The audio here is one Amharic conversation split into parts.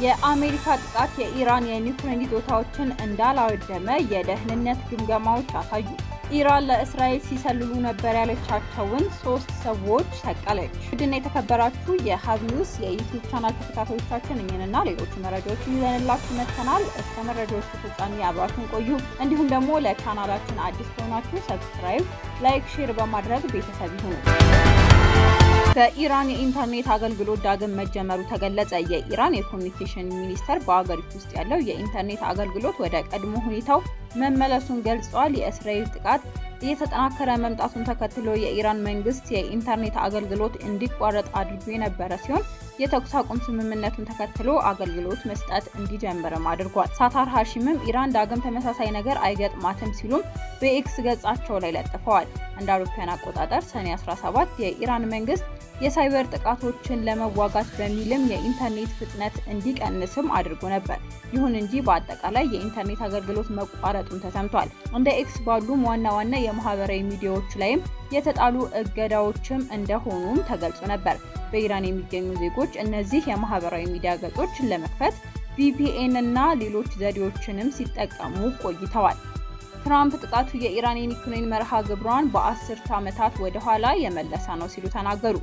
የአሜሪካ ጥቃት የኢራን የኒውክሌር ይዞታዎችን እንዳላወደመ የደህንነት ግምገማዎች አሳዩ። ኢራን ለእስራኤል ሲሰልሉ ነበር ያለቻቸውን 3 ሰዎች ሰቀለች። ውድና የተከበራችሁ የሀቢውስ የዩቲዩብ ቻናል ተከታታዮቻችን እኚህንና ሌሎች መረጃዎችን ይዘንላችሁ መጥተናል። እስከ መረጃዎቹ ፍጻሜ አብራችሁን ቆዩ። እንዲሁም ደግሞ ለቻናላችን አዲስ ከሆናችሁ ሰብስክራይብ፣ ላይክ፣ ሼር በማድረግ ቤተሰብ ይሁኑ። በኢራን የኢንተርኔት አገልግሎት ዳግም መጀመሩ ተገለጸ። የኢራን የኮሚኒኬሽን ሚኒስቴር በአገሪቱ ውስጥ ያለው የኢንተርኔት አገልግሎት ወደ ቀድሞ ሁኔታው መመለሱን ገልጿል። የእስራኤል ጥቃት እየተጠናከረ መምጣቱን ተከትሎ የኢራን መንግስት የኢንተርኔት አገልግሎት እንዲቋረጥ አድርጎ የነበረ ሲሆን የተኩስ አቁም ስምምነቱን ተከትሎ አገልግሎት መስጠት እንዲጀምርም አድርጓል። ሳታር ሀሺምም ኢራን ዳግም ተመሳሳይ ነገር አይገጥማትም ሲሉም በኤክስ ገጻቸው ላይ ለጥፈዋል። እንደ አውሮፓውያን አቆጣጠር ሰኔ 17 የኢራን መንግስት የሳይበር ጥቃቶችን ለመዋጋት በሚልም የኢንተርኔት ፍጥነት እንዲቀንስም አድርጎ ነበር። ይሁን እንጂ በአጠቃላይ የኢንተርኔት አገልግሎት መቋረጡን ተሰምቷል። እንደ ኤክስ ባሉም ዋና ዋና የማህበራዊ ሚዲያዎች ላይም የተጣሉ እገዳዎችም እንደሆኑም ተገልጾ ነበር። በኢራን የሚገኙ ዜጎች እነዚህ የማህበራዊ ሚዲያ ገጾችን ለመክፈት VPN እና ሌሎች ዘዴዎችንም ሲጠቀሙ ቆይተዋል። ትራምፕ ጥቃቱ የኢራን የኒውክሌር መርሃ ግብሯን በ10 ዓመታት ወደ ኋላ የመለሰ ነው ሲሉ ተናገሩ።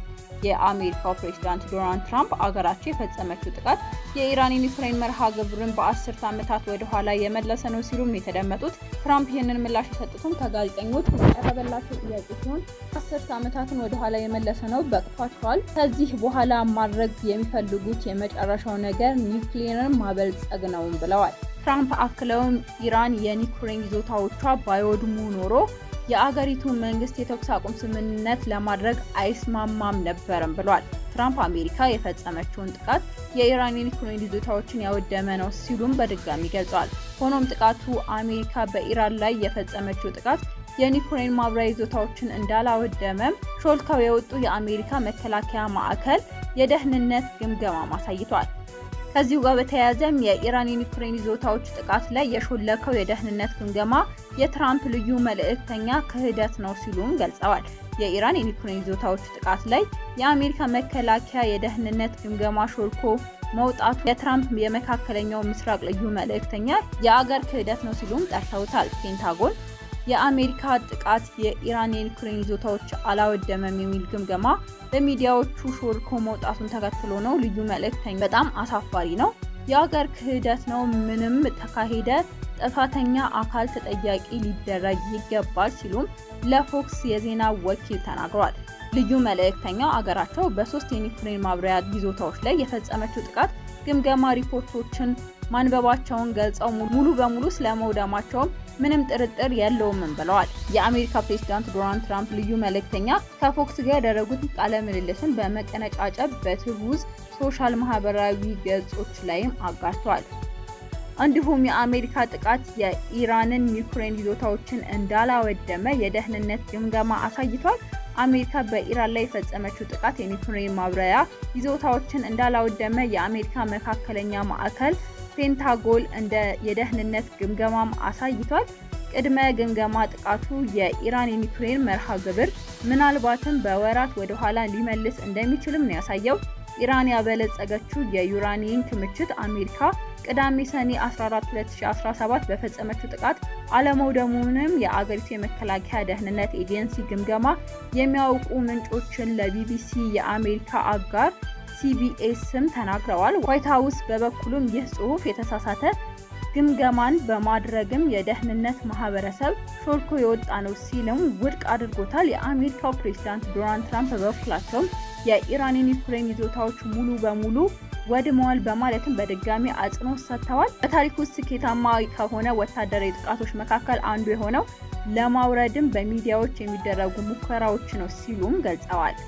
የአሜሪካው ፕሬዝዳንት ዶናልድ ትራምፕ አገራቸው የፈጸመችው ጥቃት የኢራን የኒውክሌር መርሃ ግብርን በ10 ዓመታት ወደ ኋላ የመለሰ ነው ሲሉም የተደመጡት። ትራምፕ ይህንን ምላሽ የሰጡትም ከጋዜጠኞች የቀረበላቸው ጥያቄ ሲሆን 10 ዓመታትን ወደ ኋላ የመለሰ ነው፣ በቅቷቸዋል። ከዚህ በኋላ ማድረግ የሚፈልጉት የመጨረሻው ነገር ኒውክሌርን ማበልጸግ ነው ብለዋል። ትራምፕ አክለውም ኢራን የኒውክሌር ይዞታዎቿ ባይወድሙ ኖሮ የአገሪቱ መንግስት የተኩስ አቁም ስምምነት ለማድረግ አይስማማም ነበርም ብሏል። ትራምፕ አሜሪካ የፈጸመችውን ጥቃት የኢራን የኒውክሌር ይዞታዎችን ያወደመ ነው ሲሉም በድጋሚ ገልጸዋል። ሆኖም ጥቃቱ አሜሪካ በኢራን ላይ የፈጸመችው ጥቃት የኒውክሌር ማብራሪያ ይዞታዎችን እንዳላወደመም ሾልከው የወጡ የአሜሪካ መከላከያ ማዕከል የደህንነት ግምገማ አሳይቷል። ከዚሁ ጋር በተያያዘም የኢራን የኒውክሌር ይዞታዎች ጥቃት ላይ የሾለከው የደህንነት ግምገማ የትራምፕ ልዩ መልእክተኛ ክህደት ነው ሲሉም ገልጸዋል። የኢራን የኒውክሌር ይዞታዎች ጥቃት ላይ የአሜሪካ መከላከያ የደህንነት ግምገማ ሾልኮ መውጣቱ የትራምፕ የመካከለኛው ምስራቅ ልዩ መልእክተኛ የአገር ክህደት ነው ሲሉም ጠርተውታል። ፔንታጎን የአሜሪካ ጥቃት የኢራን የኒውክሌር ይዞታዎች አላወደመም የሚል ግምገማ በሚዲያዎቹ ሾልኮ መውጣቱን ተከትሎ ነው ልዩ መልእክተኛ በጣም አሳፋሪ ነው፣ የአገር ክህደት ነው፣ ምንም ተካሄደ ጥፋተኛ አካል ተጠያቂ ሊደረግ ይገባል ሲሉም ለፎክስ የዜና ወኪል ተናግረዋል። ልዩ መልእክተኛው አገራቸው በ3 የኒውክሌር ማብራሪያ ይዞታዎች ላይ የፈጸመችው ጥቃት ግምገማ ሪፖርቶችን ማንበባቸውን ገልጸው ሙሉ በሙሉ ስለመውደማቸው ምንም ጥርጥር የለውም ብለዋል። የአሜሪካ ፕሬዝዳንት ዶናልድ ትራምፕ ልዩ መልእክተኛ ከፎክስ ጋር ያደረጉት ቃለ ምልልስን በመቀነጫጨብ በትሩዝ ሶሻል ማህበራዊ ገጾች ላይም አጋርተዋል። እንዲሁም የአሜሪካ ጥቃት የኢራንን ኒውክሌር ይዞታዎችን እንዳላወደመ የደህንነት ግምገማ አሳይቷል። አሜሪካ በኢራን ላይ የፈጸመችው ጥቃት የኒውክሌር ማብራሪያ ይዞታዎችን እንዳላወደመ የአሜሪካ መካከለኛ ማዕከል ፔንታጎን እንደ የደህንነት ግምገማም አሳይቷል። ቅድመ ግምገማ ጥቃቱ የኢራን የኒውክሌር መርሃ ግብር ምናልባትም በወራት ወደ ኋላ ሊመልስ እንደሚችልም ነው ያሳየው። ኢራን ያበለጸገችው የዩራኒየም ክምችት አሜሪካ ቅዳሜ ሰኔ 14 2017 በፈጸመችው ጥቃት አለመውደሙንም የአገሪቱ የመከላከያ ደህንነት ኤጀንሲ ግምገማ የሚያውቁ ምንጮችን ለቢቢሲ የአሜሪካ አጋር CBSም ተናግረዋል። ዋይት ሀውስ በበኩሉም ይህ ጽሑፍ የተሳሳተ ግምገማን በማድረግም የደህንነት ማህበረሰብ ሾልኮ የወጣ ነው ሲልም ውድቅ አድርጎታል። የአሜሪካው ፕሬዝዳንት ዶናልድ ትራምፕ በበኩላቸው የኢራን የኒውክሌር ይዞታዎች ሙሉ በሙሉ ወድመዋል በማለትም በድጋሚ አጽንኦት ሰጥተዋል። በታሪክ ውስጥ ስኬታማ ከሆነ ወታደራዊ ጥቃቶች መካከል አንዱ የሆነው ለማውረድም በሚዲያዎች የሚደረጉ ሙከራዎች ነው ሲሉም ገልጸዋል።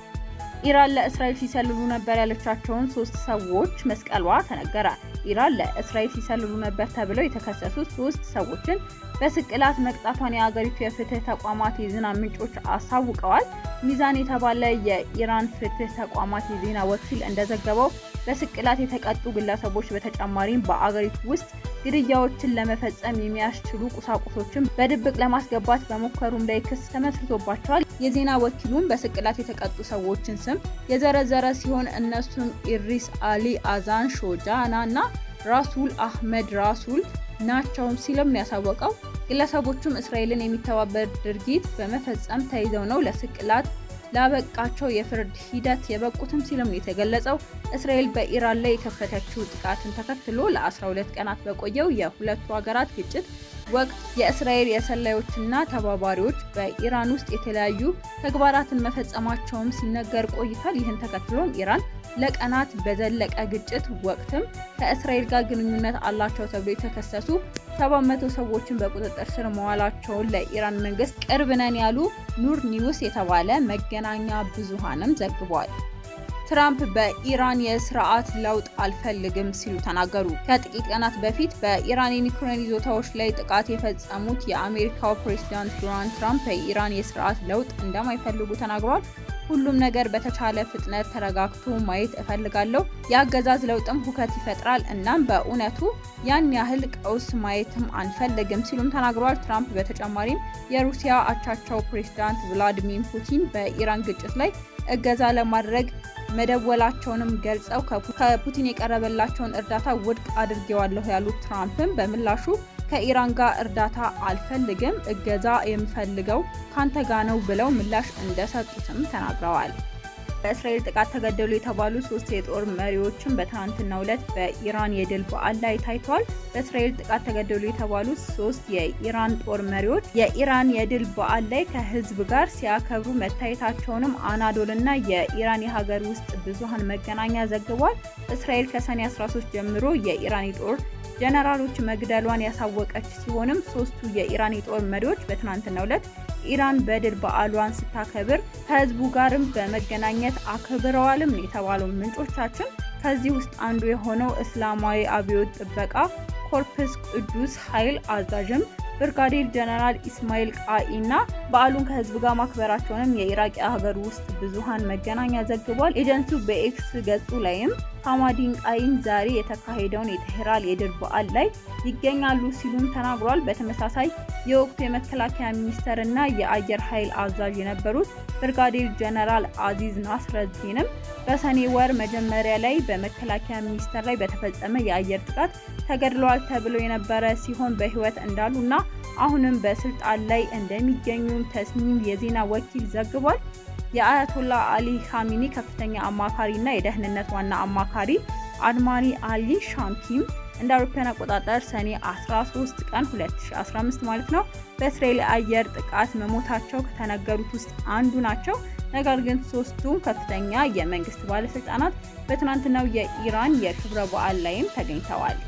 ኢራን ለእስራኤል ሲሰልሉ ነበር ያለቻቸውን 3 ሰዎች መስቀሏ ተነገረ። ኢራን ለእስራኤል ሲሰልሉ ነበር ተብለው የተከሰሱ 3 ሰዎችን በስቅላት መቅጣቷን የአገሪቱ የፍትህ ተቋማት የዜና ምንጮች አሳውቀዋል። ሚዛን የተባለ የኢራን ፍትህ ተቋማት የዜና ወኪል እንደዘገበው በስቅላት የተቀጡ ግለሰቦች በተጨማሪም በአገሪቱ ውስጥ ግድያዎችን ለመፈጸም የሚያስችሉ ቁሳቁሶችን በድብቅ ለማስገባት በሞከሩም ላይ ክስ ተመስርቶባቸዋል። የዜና ወኪሉም በስቅላት የተቀጡ ሰዎችን ስም የዘረዘረ ሲሆን እነሱም ኢድሪስ አሊ አዛን ሾጃና እና ራሱል አህመድ ራሱል ናቸው ሲልም ያሳወቀው። ግለሰቦቹም እስራኤልን የሚተባበር ድርጊት በመፈጸም ተይዘው ነው ለስቅላት ላበቃቸው የፍርድ ሂደት የበቁትም ሲልም የተገለጸው። እስራኤል በኢራን ላይ የከፈተችው ጥቃትን ተከትሎ ለ12 ቀናት በቆየው የሁለቱ ሀገራት ግጭት ወቅት የእስራኤል የሰላዮችና ተባባሪዎች በኢራን ውስጥ የተለያዩ ተግባራትን መፈጸማቸውም ሲነገር ቆይቷል። ይህን ተከትሎም ኢራን ለቀናት በዘለቀ ግጭት ወቅትም ከእስራኤል ጋር ግንኙነት አላቸው ተብሎ የተከሰሱ 700 ሰዎችን በቁጥጥር ስር መዋላቸውን ለኢራን መንግስት ቅርብ ነን ያሉ ኑር ኒውስ የተባለ መገናኛ ብዙሃንም ዘግቧል። ትራምፕ በኢራን የስርዓት ለውጥ አልፈልግም ሲሉ ተናገሩ። ከጥቂት ቀናት በፊት በኢራን የኒውክሌር ይዞታዎች ላይ ጥቃት የፈጸሙት የአሜሪካው ፕሬዝዳንት ዶናልድ ትራምፕ በኢራን የስርዓት ለውጥ እንደማይፈልጉ ተናግረዋል። ሁሉም ነገር በተቻለ ፍጥነት ተረጋግቶ ማየት እፈልጋለሁ። የአገዛዝ ለውጥም ሁከት ይፈጥራል። እናም በእውነቱ ያን ያህል ቀውስ ማየትም አንፈልግም ሲሉም ተናግረዋል። ትራምፕ በተጨማሪም የሩሲያ አቻቸው ፕሬዝዳንት ቭላዲሚር ፑቲን በኢራን ግጭት ላይ እገዛ ለማድረግ መደወላቸውንም ገልጸው ከፑቲን የቀረበላቸውን እርዳታ ውድቅ አድርጌዋለሁ ያሉት ትራምፕም በምላሹ ከኢራን ጋር እርዳታ አልፈልግም፣ እገዛ የምፈልገው ካንተ ጋር ነው ብለው ምላሽ እንደሰጡትም ተናግረዋል። በእስራኤል ጥቃት ተገደሉ የተባሉ 3 የጦር መሪዎችን በትናንትናው ዕለት በኢራን የድል በዓል ላይ ታይተዋል። በእስራኤል ጥቃት ተገደሉ የተባሉ 3 የኢራን ጦር መሪዎች የኢራን የድል በዓል ላይ ከህዝብ ጋር ሲያከብሩ መታየታቸውንም አናዶልና የኢራን የሀገር ውስጥ ብዙሃን መገናኛ ዘግቧል። እስራኤል ከሰኔ 13 ጀምሮ የኢራን የጦር ጀነራሎች መግደሏን ያሳወቀች ሲሆንም 3ቱ የኢራን የጦር መሪዎች በትናንትናው ዕለት ኢራን በድል በዓሏን ስታከብር ከህዝቡ ጋርም በመገናኘት አክብረዋልም የተባለው ምንጮቻችን ከዚህ ውስጥ አንዱ የሆነው እስላማዊ አብዮት ጥበቃ ኮርፕስ ቅዱስ ኃይል አዛዥም ብርጋዴር ጀነራል ኢስማኤል ቃኢና በዓሉን ከህዝብ ጋር ማክበራቸውንም የኢራቅ የሀገር ውስጥ ብዙሃን መገናኛ ዘግቧል። ኤጀንሲው በኤክስ ገጹ ላይም ሐማዲን ቃኢን ዛሬ የተካሄደውን የቴህራን የድል በዓል ላይ ይገኛሉ ሲሉም ተናግሯል። በተመሳሳይ የወቅቱ የመከላከያ ሚኒስተርና የአየር ኃይል አዛዥ የነበሩት ብርጋዴር ጀነራል አዚዝ ናስረዲንም በሰኔ ወር መጀመሪያ ላይ በመከላከያ ሚኒስተር ላይ በተፈጸመ የአየር ጥቃት ተገድለዋል ተብሎ የነበረ ሲሆን በህይወት እንዳሉና አሁንም በስልጣን ላይ እንደሚገኙ ተስኒም የዜና ወኪል ዘግቧል። የአያቶላ አሊ ኻሜኒ ከፍተኛ አማካሪና የደህንነት ዋና አማካሪ አድማሪ አሊ ሻምኪም እንደ አውሮፓውያን አቆጣጠር ሰኔ 13 ቀን 2015 ማለት ነው በእስራኤል አየር ጥቃት መሞታቸው ከተነገሩት ውስጥ አንዱ ናቸው። ነገር ግን 3ቱም ከፍተኛ የመንግስት ባለስልጣናት በትናንትናው የኢራን የክብረ በዓል ላይም ተገኝተዋል።